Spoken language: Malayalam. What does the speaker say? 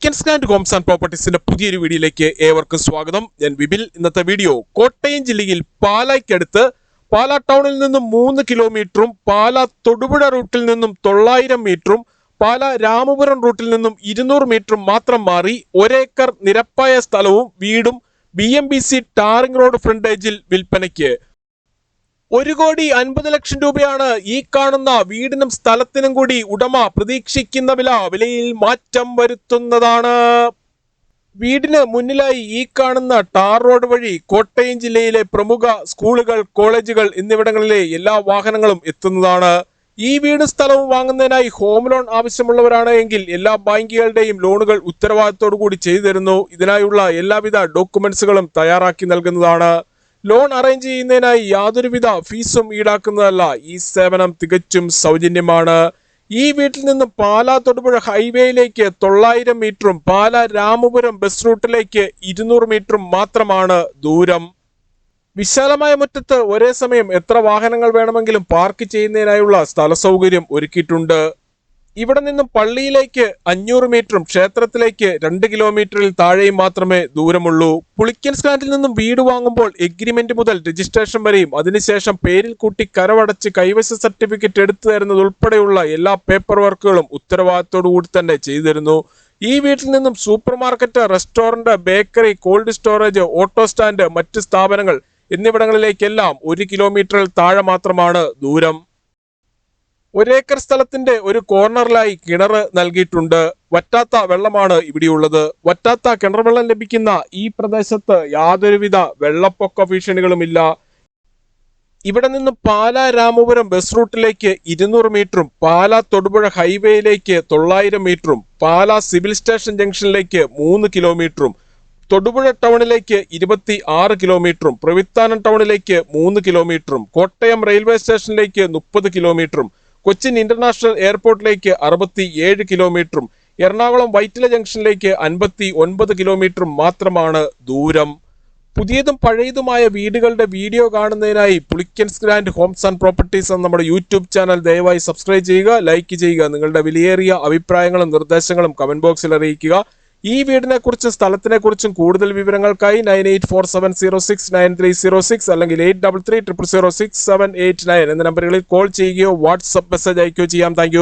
പുളിക്കൻസ് ലാൻഡ് ഹോംസ് ആൻഡ് പ്രോപ്പർട്ടീസിന്റെ പുതിയൊരു വീഡിയോയിലേക്ക് ഏവർക്കും സ്വാഗതം. ഞാൻ വിപിൽ. ഇന്നത്തെ വീഡിയോ കോട്ടയം ജില്ലയിൽ പാലായ്ക്കടുത്ത് പാലാ ടൗണിൽ നിന്നും 3 കിലോമീറ്ററും പാലാ തൊടുപുഴ റൂട്ടിൽ നിന്നും 900 മീറ്ററും പാലാ രാമപുരം റൂട്ടിൽ നിന്നും 200 മീറ്ററും മാത്രം മാറി ഒരേക്കർ നിരപ്പായ സ്ഥലവും വീടും BMBC ടാറിംഗ് റോഡ് ഫ്രണ്ടേജിൽ വിൽപ്പനയ്ക്ക്. 1,50,00,000 രൂപയാണ് ഈ കാണുന്ന വീടിനും സ്ഥലത്തിനും കൂടി ഉടമ പ്രതീക്ഷിക്കുന്ന വിലയിൽ മാറ്റം വരുത്തുന്നതാണ്. വീടിന് മുന്നിലായി ഈ കാണുന്ന ടാർ റോഡ് വഴി കോട്ടയം ജില്ലയിലെ പ്രമുഖ സ്കൂളുകൾ, കോളേജുകൾ എന്നിവിടങ്ങളിലെ എല്ലാ വാഹനങ്ങളും എത്തുന്നതാണ്. ഈ വീട് സ്ഥലവും വാങ്ങുന്നതിനായി ഹോം ലോൺ ആവശ്യമുള്ളവരാണ് എങ്കിൽ എല്ലാ ബാങ്കുകളുടെയും ലോണുകൾ ഉത്തരവാദിത്തോടു കൂടി ചെയ്തു തരുന്നു. ഇതിനായുള്ള എല്ലാവിധ ഡോക്യുമെന്റ്സുകളും തയ്യാറാക്കി നൽകുന്നതാണ്. ലോൺ അറേഞ്ച് ചെയ്യുന്നതിനായി യാതൊരുവിധ ഫീസും ഈടാക്കുന്നതല്ല. ഈ സേവനം തികച്ചും സൗജന്യമാണ്. ഈ വീട്ടിൽ നിന്ന് പാലാ തൊടുപുഴ ഹൈവേയിലേക്ക് 900 മീറ്ററും പാലാ രാമപുരം ബസ് റൂട്ടിലേക്ക് 200 മീറ്ററും മാത്രമാണ് ദൂരം. വിശാലമായ മുറ്റത്ത് ഒരേ സമയം എത്ര വാഹനങ്ങൾ വേണമെങ്കിലും പാർക്ക് ചെയ്യുന്നതിനായുള്ള സ്ഥല സൗകര്യം ഒരുക്കിയിട്ടുണ്ട്. ഇവിടെ നിന്നും പള്ളിയിലേക്ക് 500 മീറ്ററും ക്ഷേത്രത്തിലേക്ക് 2 കിലോമീറ്ററിൽ താഴെയും മാത്രമേ ദൂരമുള്ളൂ. പുളിക്കൻസ് ലാൻഡിൽ നിന്നും വീട് വാങ്ങുമ്പോൾ എഗ്രിമെന്റ് മുതൽ രജിസ്ട്രേഷൻ വരെയും അതിനുശേഷം പേരിൽ കൂട്ടി കരമടച്ച് കൈവശ സർട്ടിഫിക്കറ്റ് എടുത്തു തരുന്നത് ഉൾപ്പെടെയുള്ള എല്ലാ പേപ്പർ വർക്കുകളും ഉത്തരവാദിത്തോടു കൂടി തന്നെ ചെയ്തു തരുന്നു. ഈ വീട്ടിൽ നിന്നും super market, restaurant, bakery, cold storage, auto stand, മറ്റ് സ്ഥാപനങ്ങൾ എന്നിവിടങ്ങളിലേക്കെല്ലാം 1 കിലോമീറ്ററിൽ താഴെ മാത്രമാണ് ദൂരം. ഒരേക്കർ സ്ഥലത്തിന്റെ ഒരു കോർണറിലായി കിണർ നൽകിയിട്ടുണ്ട്. വറ്റാത്ത വെള്ളമാണ് ഇവിടെയുള്ളത്. വറ്റാത്ത കിണർ വെള്ളം ലഭിക്കുന്ന ഈ പ്രദേശത്ത് യാതൊരുവിധ വെള്ളപ്പൊക്ക ഭീഷണികളുമില്ല. ഇവിടെ നിന്ന് പാലാ രാമപുരം ബസ് റൂട്ടിലേക്ക് 200 മീറ്ററും പാലാ തൊടുപുഴ ഹൈവേയിലേക്ക് 900 മീറ്ററും പാലാ സിവിൽ സ്റ്റേഷൻ ജംഗ്ഷനിലേക്ക് 3 കിലോമീറ്ററും തൊടുപുഴ ടൗണിലേക്ക് 26 കിലോമീറ്ററും പ്രവിത്താനം ടൗണിലേക്ക് 3 കിലോമീറ്ററും കോട്ടയം റെയിൽവേ സ്റ്റേഷനിലേക്ക് 30 കിലോമീറ്ററും കൊച്ചിൻ ഇന്റർനാഷണൽ എയർപോർട്ടിലേക്ക് 67 കിലോമീറ്ററും എറണാകുളം വൈറ്റില ജംഗ്ഷനിലേക്ക് 59 കിലോമീറ്ററും മാത്രമാണ് ദൂരം. പുതിയതും പഴയതുമായ വീടുകളുടെ വീഡിയോ കാണുന്നതിനായി Pulickans land Holmes and properties എന്ന നമ്മുടെ യൂട്യൂബ് ചാനൽ ദയവായി സബ്സ്ക്രൈബ് ചെയ്യുക, ലൈക്ക് ചെയ്യുക. നിങ്ങളുടെ വിലയേറിയ അഭിപ്രായങ്ങളും നിർദ്ദേശങ്ങളും കമന്റ് ബോക്സിൽ അറിയിക്കുക. ഈ വീടിനെ കുറിച്ചും സ്ഥലത്തിനെ കുറിച്ചും കൂടുതൽ വിവരങ്ങൾക്കായി 9847069306 അല്ലെങ്കിൽ 83300678 എന്ന നമ്പറുകളിൽ കോൾ ചെയ്യുകയോ വാട്സ്ആപ്പ് മെസ്സേജ് അയക്കുകയോ ചെയ്യാം. താങ്ക്